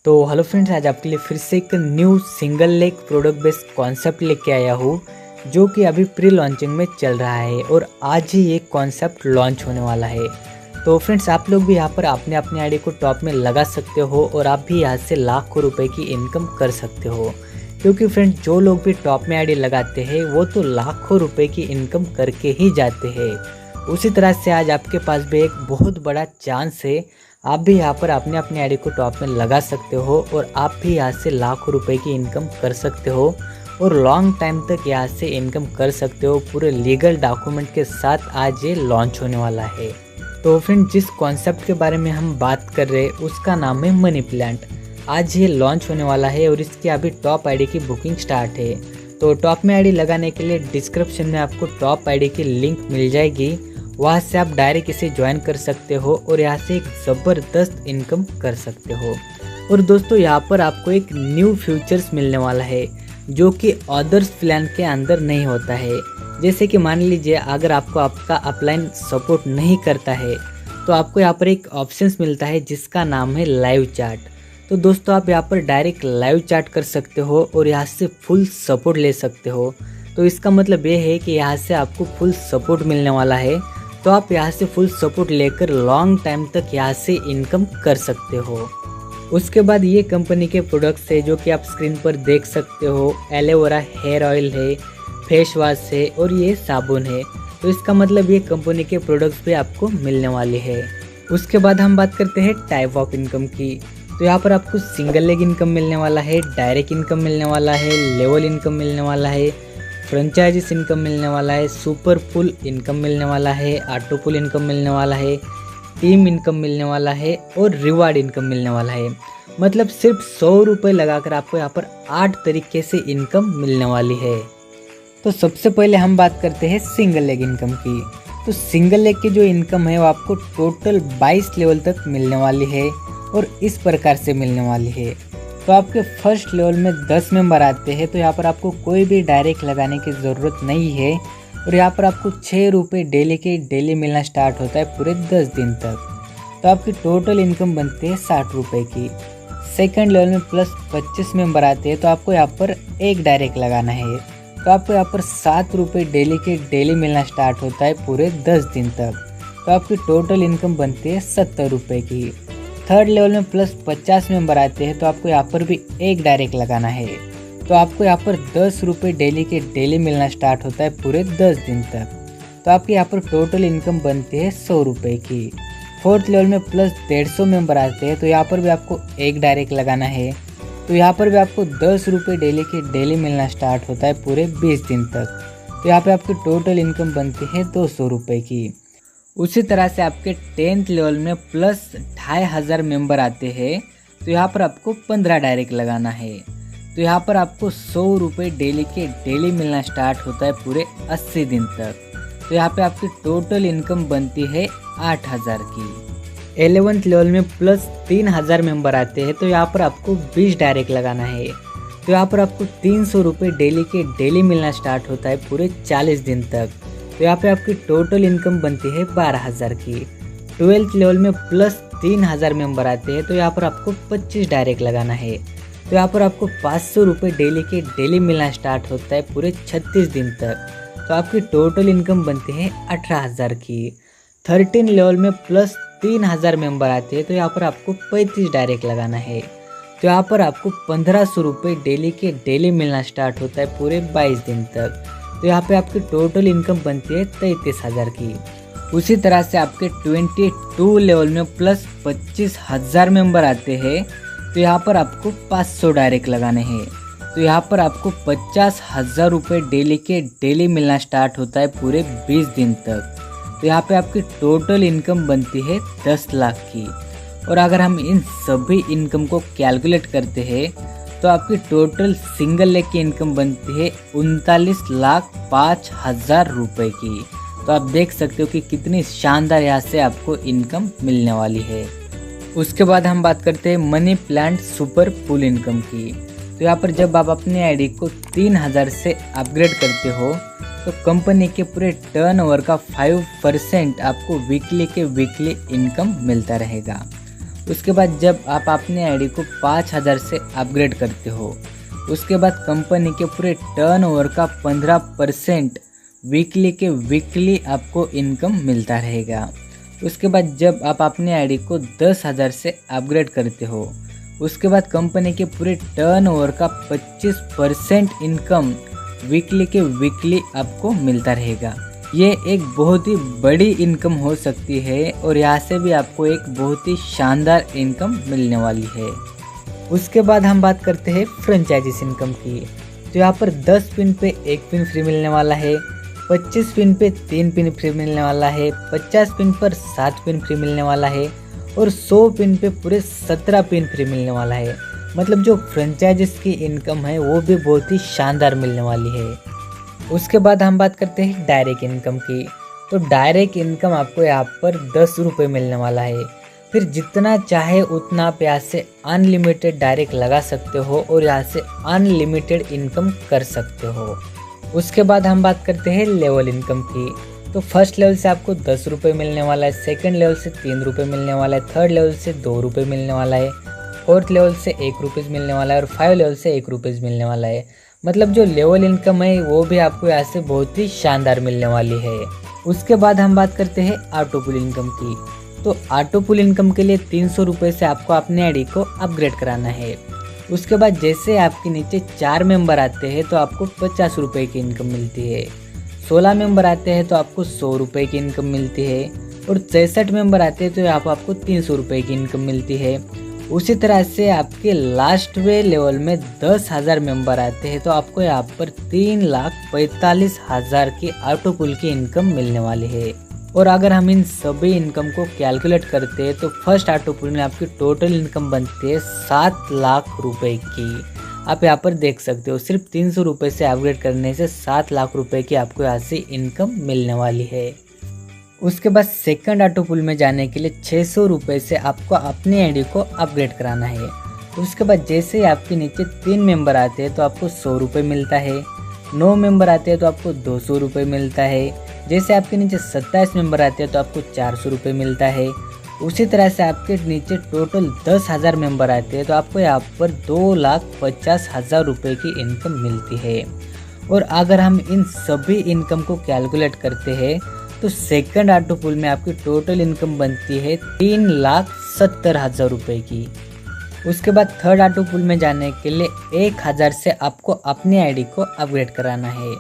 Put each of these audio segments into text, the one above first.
तो hello friends, आज आपके लिए फिर से एक new single leg product based concept लेके आया हूँ जो कि अभी प्री लॉन्चिंग में चल रहा है और आज ही ये कॉन्सेप्ट लॉन्च होने वाला है। तो फ्रेंड्स, आप लोग भी यहाँ पर अपने अपने आईडी को टॉप में लगा सकते हो और आप भी यहाँ से लाखों रुपए की इनकम कर सकते हो, क्योंकि फ्रेंड्स जो लोग भी टॉप में आईडी लगाते हैं वो तो लाखों रुपए की इनकम करके ही जाते हैं। उसी तरह से आज आपके पास भी एक बहुत बड़ा चांस है, आप भी यहाँ पर अपने अपने आईडी को टॉप में लगा सकते हो और आप भी यहाँ से लाखों रुपए की इनकम कर सकते हो और लॉन्ग टाइम तक यहाँ से इनकम कर सकते हो पूरे लीगल डॉक्यूमेंट के साथ। आज ये लॉन्च होने वाला है। तो फ्रेंड, जिस कॉन्सेप्ट के बारे में हम बात कर रहे हैं उसका नाम है मनी प्लांट। आज ये लॉन्च होने वाला है और इसकी अभी टॉप आईडी की बुकिंग स्टार्ट है। तो टॉप में आईडी लगाने के लिए डिस्क्रिप्शन में आपको टॉप आईडी की लिंक मिल जाएगी, वहाँ से आप डायरेक्ट इसे ज्वाइन कर सकते हो और यहाँ से एक ज़बरदस्त इनकम कर सकते हो। और दोस्तों, यहाँ पर आपको एक न्यू फ्यूचर्स मिलने वाला है जो कि अदर्स प्लान के अंदर नहीं होता है। जैसे कि मान लीजिए अगर आपको आपका अपलाइन सपोर्ट नहीं करता है तो आपको यहाँ पर एक ऑप्शंस मिलता है जिसका नाम है लाइव चैट। तो दोस्तों, आप यहाँ पर डायरेक्ट लाइव चैट कर सकते हो और यहाँ से फुल सपोर्ट ले सकते हो। तो इसका मतलब ये है कि यहाँ से आपको फुल सपोर्ट मिलने वाला है, तो आप यहाँ से फुल सपोर्ट लेकर लॉन्ग टाइम तक यहाँ से इनकम कर सकते हो। उसके बाद ये कंपनी के प्रोडक्ट्स है जो कि आप स्क्रीन पर देख सकते हो। एलोवेरा हेयर ऑयल है, फेस वॉश है और ये साबुन है। तो इसका मतलब ये कंपनी के प्रोडक्ट्स भी आपको मिलने वाले हैं। उसके बाद हम बात करते हैं टाइप ऑफ इनकम की। तो यहाँ पर आपको सिंगल लेग इनकम मिलने वाला है, डायरेक्ट इनकम मिलने वाला है, लेवल इनकम मिलने वाला है, फ्रेंचाइजीज इनकम मिलने वाला है, सुपर पुल इनकम मिलने वाला है, ऑटो पुल इनकम मिलने वाला है, टीम इनकम मिलने वाला है और रिवार्ड इनकम मिलने वाला है। मतलब सिर्फ 100 रुपये लगाकर आपको यहाँ पर 8 तरीके से इनकम मिलने वाली है। तो सबसे पहले हम बात करते हैं सिंगल लेग इनकम की। तो सिंगल लेग की जो इनकम है वो आपको टोटल 22 लेवल तक मिलने वाली है और इस प्रकार से मिलने वाली है। तो आपके फर्स्ट लेवल में 10 मेंबर आते हैं, तो यहाँ पर आपको कोई भी डायरेक्ट लगाने की ज़रूरत नहीं है और यहाँ पर आपको 6 रुपये डेली के डेली मिलना स्टार्ट होता है पूरे 10 दिन तक। तो आपकी टोटल इनकम बनती है 60 रुपये की। सेकंड लेवल में प्लस 25 मेंबर आते हैं, तो आपको यहाँ पर एक डायरेक्ट लगाना है, तो आपको यहाँ पर 7 रुपये डेली के डेली मिलना स्टार्ट होता है पूरे 10 दिन तक। तो आपकी टोटल इनकम बनती है 70 रुपये की। थर्ड लेवल में प्लस 50 मेंबर आते हैं, तो आपको यहाँ पर भी एक डायरेक्ट लगाना है, तो आपको यहाँ पर 10 रुपये डेली के डेली मिलना स्टार्ट होता है पूरे 10 दिन तक। तो आपके यहाँ पर टोटल इनकम बनती है 100 रुपये की। फोर्थ लेवल में प्लस 150 मेंबर आते हैं, तो यहाँ पर भी आपको एक डायरेक्ट लगाना है, तो यहाँ पर भी आपको 10 रुपये डेली के डेली मिलना स्टार्ट होता है पूरे 20 दिन तक। तो यहाँ पर आपकी टोटल इनकम बनती है 200 रुपये की। उसी तरह से आपके 10th लेवल में प्लस 2500 मेंबर आते हैं, तो यहाँ पर आपको 15 डायरेक्ट लगाना है, तो यहाँ पर आपको 100 रुपये डेली के डेली मिलना स्टार्ट होता है पूरे 80 दिन तक। तो यहाँ पे आपकी टोटल इनकम बनती है 8000 की। 11th लेवल में प्लस 3000 मेंबर आते हैं, तो यहाँ पर आपको 20 डायरेक्ट लगाना है, तो यहाँ पर आपको 300 रुपये डेली के डेली मिलना स्टार्ट होता है पूरे 40 दिन तक। तो यहाँ पे आपकी टोटल इनकम बनती है 12000 की। 12th लेवल में प्लस 3000 मेंबर आते हैं, तो यहाँ पर आपको 25 डायरेक्ट लगाना है, तो यहाँ पर आपको 500 रुपये डेली के डेली मिलना स्टार्ट होता है पूरे 36 दिन तक। तो आपकी टोटल इनकम बनती है 18000 की। 13 लेवल में प्लस 3000 मेंबर आते हैं, तो यहाँ पर आपको 35 डायरेक्ट लगाना है, तो यहाँ पर आपको 1500 रुपये डेली के डेली मिलना स्टार्ट होता है पूरे 22 दिन तक। तो यहाँ पे आपकी टोटल इनकम बनती है 33000 की। उसी तरह से आपके 22 लेवल में प्लस 25000 मेंबर आते हैं, तो यहाँ पर आपको 500 डायरेक्ट लगाने हैं, तो यहाँ पर आपको 50,000 रुपये डेली के डेली मिलना स्टार्ट होता है पूरे 20 दिन तक। तो यहाँ पे आपकी टोटल इनकम बनती है 10 लाख की। और अगर हम इन सभी इनकम को कैलकुलेट करते हैं तो आपकी टोटल सिंगल लेग की इनकम बनती है 39,05,000 रुपये की। तो आप देख सकते हो कि कितनी शानदार यहाँ से आपको इनकम मिलने वाली है। उसके बाद हम बात करते हैं मनी प्लांट सुपर पुल इनकम की। तो यहाँ पर जब आप अपने आईडी को 3000 से अपग्रेड करते हो तो कंपनी के पूरे टर्नओवर का 5% आपको वीकली के वीकली इनकम मिलता रहेगा। उसके बाद जब आप अपने आईडी को 5000 से अपग्रेड करते हो, उसके बाद कंपनी के पूरे टर्नओवर का 15% वीकली आपको इनकम मिलता रहेगा। उसके बाद जब आप अपने आईडी को 10,000 से अपग्रेड करते हो, उसके बाद कंपनी के पूरे टर्नओवर का 25% इनकम वीकली आपको मिलता रहेगा। ये एक बहुत ही बड़ी इनकम हो सकती है और यहाँ से भी आपको एक बहुत ही शानदार इनकम मिलने वाली है। उसके बाद हम बात करते हैं फ्रेंचाइजीज इनकम की। तो यहाँ पर 10 पिन पे 1 पिन फ्री मिलने वाला है, 25 पिन पे 3 पिन फ्री मिलने वाला है, 50 पिन पर 7 पिन फ्री मिलने वाला है और 100 पिन पे पूरे 17 पिन फ्री मिलने वाला है। मतलब जो फ्रेंचाइजीज की इनकम है वो भी बहुत ही शानदार मिलने वाली है। उसके बाद हम बात करते हैं डायरेक्ट इनकम की। तो डायरेक्ट इनकम आपको यहाँ पर 10 रुपये मिलने वाला है। फिर जितना चाहे उतना आप यहाँ से अनलिमिटेड डायरेक्ट लगा सकते हो और यहाँ से अनलिमिटेड इनकम कर सकते हो। उसके बाद हम बात करते हैं लेवल इनकम की। तो फर्स्ट लेवल से आपको 10 रुपये मिलने वाला है, सेकंड लेवल से 3 रुपये मिलने वाला है, थर्ड लेवल से 2 रुपये मिलने वाला है, फोर्थ लेवल से 1 रुपीज़ मिलने वाला है और 5 लेवल से 1 रुपीज़ मिलने वाला है। मतलब जो लेवल इनकम है वो भी आपको यहाँ से बहुत ही शानदार मिलने वाली है। उसके बाद हम बात करते हैं ऑटो पुल इनकम की। तो ऑटो पुल इनकम के लिए 300 रुपये से आपको अपने आईडी को अपग्रेड कराना है। उसके बाद जैसे आपके नीचे 4 मेंबर आते हैं तो आपको 50 रुपये की इनकम मिलती है, 16 मेंबर आते हैं तो आपको 100 रुपये की इनकम मिलती है और 63 मेंबर आते हैं तो यहाँ पर आपको 300 रुपये की इनकम मिलती है। उसी तरह से आपके लास्ट वे लेवल में 10,000 मेंबर आते हैं तो आपको यहाँ पर 3,45,000 की ऑटो पुल की इनकम मिलने वाली है। और अगर हम इन सभी इनकम को कैलकुलेट करते हैं तो फर्स्ट ऑटो पुल में आपकी टोटल इनकम बनती है 7 लाख रुपए की। आप यहाँ पर देख सकते हो सिर्फ 300 रुपये से अपग्रेड करने से 7 लाख रुपए की आपको यहाँ से इनकम मिलने वाली है। उसके बाद सेकंड ऑटो पुल में जाने के लिए 600 रुपये से आपको अपनी आईडी को अपग्रेड कराना है। उसके बाद जैसे ही आपके नीचे 3 मेंबर आते हैं तो आपको 100 रुपये मिलता है, 9 मेंबर आते हैं तो आपको 200 रुपये मिलता है, जैसे आपके नीचे 27 मेंबर आते हैं तो आपको 400 रुपये मिलता है। उसी तरह से आपके नीचे टोटल 10,000 मेंबर आते हैं तो आपको यहाँ पर 2,50,000 रुपये की इनकम मिलती है। और अगर हम इन सभी इनकम को कैलकुलेट करते हैं तो सेकंड ऑटो पुल में आपकी टोटल इनकम बनती है 3,70,000 रुपये की। उसके बाद थर्ड ऑटो पुल में जाने के लिए 1,000 से आपको अपनी आईडी को अपग्रेड कराना है।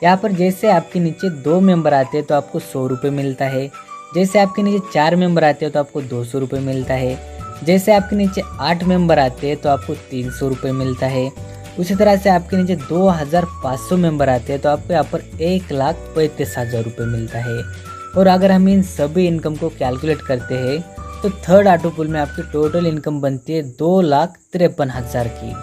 यहाँ पर जैसे आपके नीचे 2 मेंबर आते हैं तो आपको 100 रुपये मिलता है, जैसे आपके नीचे 4 मेंबर आते हैं तो आपको 200 रुपये मिलता है, जैसे आपके नीचे 8 मेंबर आते हैं तो आपको 300 रुपये मिलता है। उसी तरह से आपके नीचे 2,500 मेंबर आते हैं तो आपको यहाँ पर 1,35,000 रुपये मिलता है। और अगर हम इन सभी इनकम को कैलकुलेट करते हैं तो थर्ड ऑटो पुल में आपकी टोटल इनकम बनती है 2,53,000 की।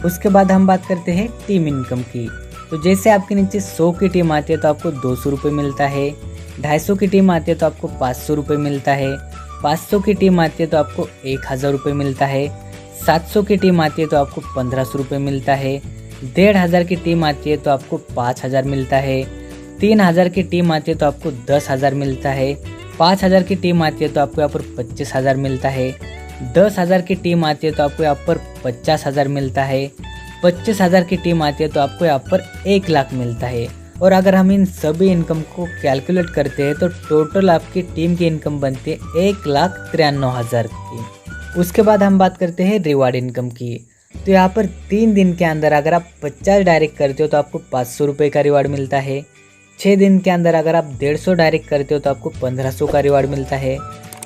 उसके बाद हम बात करते हैं टीम इनकम की। तो जैसे आपके नीचे 100 की टीम आती है तो आपको 200 रुपये मिलता है, 250 की टीम आती है तो आपको 500 रुपये मिलता है, 500 की टीम आती है तो आपको 1,000 रुपये मिलता है, 700 की टीम आती है तो आपको 1,500 रुपये मिलता है, 1,500 की टीम आती है तो आपको 5,000 मिलता है, 3,000 की टीम आती है तो आपको 10,000 मिलता है, 5,000 की टीम आती है तो आपको यहाँ पर 25,000 मिलता है, 10,000 की टीम आती है तो आपको यहाँ पर 50,000 मिलता है, 25,000 की टीम आती है तो आपको यहाँ पर 1 लाख मिलता है। और अगर हम इन सभी इनकम को कैलकुलेट करते हैं तो टोटल आपकी टीम की इनकम बनती है 1,93,000 की। उसके बाद हम बात करते हैं रिवार्ड इनकम की। तो यहाँ पर 3 दिन के अंदर अगर आप 50 डायरेक्ट करते हो तो आपको 500 रुपये का रिवार्ड मिलता है, 6 दिन के अंदर अगर आप 150 डायरेक्ट करते हो तो आपको 1,500 का रिवार्ड मिलता है,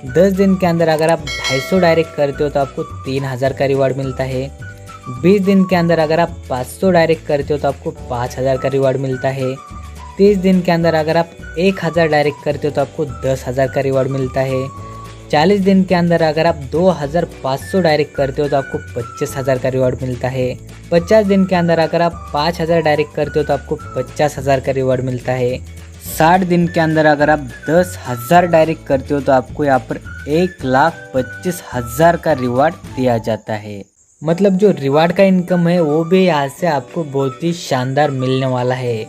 10 दिन के अंदर अगर आप 250 डायरेक्ट करते हो तो आपको 3,000 का रिवार्ड मिलता है, 20 दिन के अंदर अगर आप 500 डायरेक्ट करते हो तो आपको 5,000 का रिवार्ड मिलता है, 30 दिन के अंदर अगर आप 1,000 डायरेक्ट करते हो तो आपको 10,000 का रिवार्ड मिलता है, 40 दिन के अंदर अगर आप 2,500 डायरेक्ट करते हो तो आपको 25,000 का रिवार्ड मिलता है, 50 दिन के अंदर अगर आप 5,000 डायरेक्ट करते हो तो आपको 50,000 का रिवार्ड मिलता है, 60 दिन के अंदर अगर आप 10,000 डायरेक्ट करते हो तो आपको यहाँ पर 1,25,000 का रिवार्ड दिया जाता है। मतलब जो रिवार्ड का इनकम है वो भी यहाँ से आपको बहुत ही शानदार मिलने वाला है।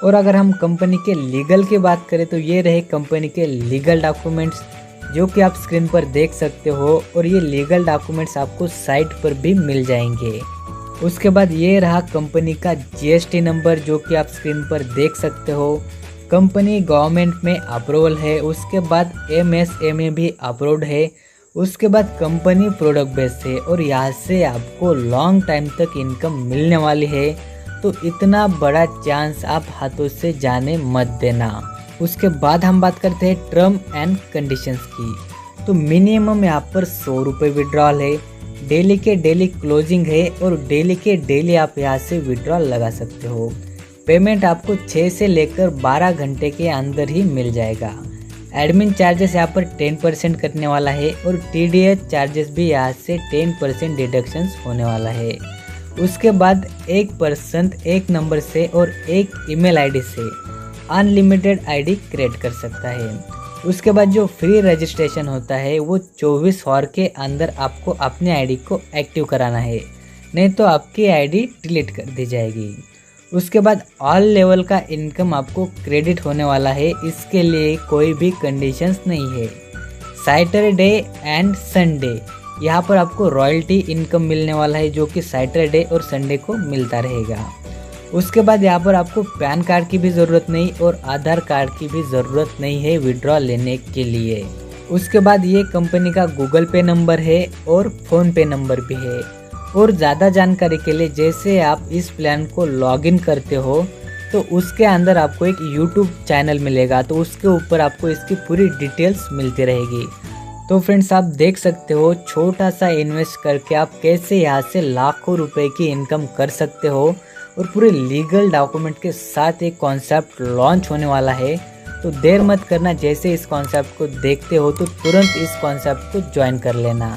और अगर हम कंपनी के लीगल की बात करें तो ये रहे कंपनी के लीगल डॉक्यूमेंट्स। जो कि आप स्क्रीन पर देख सकते हो, और ये लीगल डॉक्यूमेंट्स आपको साइट पर भी मिल जाएंगे। उसके बाद ये रहा कंपनी का जीएसटी नंबर, जो कि आप स्क्रीन पर देख सकते हो। कंपनी गवर्नमेंट में अप्रूवल है। उसके बाद एमएसएमई भी अप्रूव्ड है। उसके बाद कंपनी प्रोडक्ट बेस्ड है और यहाँ से आपको लॉन्ग टाइम तक इनकम मिलने वाली है। तो इतना बड़ा चांस आप हाथों से जाने मत देना। उसके बाद हम बात करते हैं टर्म एंड कंडीशंस की। तो मिनिमम यहाँ पर 100 रुपये विड्रॉल है, डेली के डेली क्लोजिंग है और डेली के डेली आप यहाँ से विड्रॉल लगा सकते हो। पेमेंट आपको 6 से लेकर 12 घंटे के अंदर ही मिल जाएगा। एडमिन चार्जेस यहाँ पर 10% कटने वाला है और टीडीएस चार्जेस भी यहाँ से 10% डिडक्शंस होने वाला है। उसके बाद एक पर्सन एक नंबर से और एक ईमेल आईडी से अनलिमिटेड आईडी क्रिएट कर सकता है। उसके बाद जो फ्री रजिस्ट्रेशन होता है वो 24 आवर के अंदर आपको अपने आईडी को एक्टिव कराना है, नहीं तो आपकी आईडी डिलीट कर दी जाएगी। उसके बाद ऑल लेवल का इनकम आपको क्रेडिट होने वाला है। इसके लिए कोई भी कंडीशंस नहीं है। सैटरडे एंड संडे यहाँ पर आपको रॉयल्टी इनकम मिलने वाला है, जो कि सैटरडे और संडे को मिलता रहेगा। उसके बाद यहाँ पर आपको पैन कार्ड की भी ज़रूरत नहीं और आधार कार्ड की भी ज़रूरत नहीं है विड्रॉ लेने के लिए। उसके बाद ये कंपनी का गूगल पे नंबर है और फ़ोन पे नंबर भी है। और ज़्यादा जानकारी के लिए जैसे आप इस प्लान को लॉगिन करते हो तो उसके अंदर आपको एक यूट्यूब चैनल मिलेगा, तो उसके ऊपर आपको इसकी पूरी डिटेल्स मिलती रहेगी। तो फ्रेंड्स आप देख सकते हो छोटा सा इन्वेस्ट करके आप कैसे यहाँ से लाखों रुपए की इनकम कर सकते हो और पूरे लीगल डॉक्यूमेंट के साथ एक कॉन्सेप्ट लॉन्च होने वाला है। तो देर मत करना, जैसे इस कॉन्सेप्ट को देखते हो तो तुरंत इस कॉन्सेप्ट को ज्वाइन कर लेना।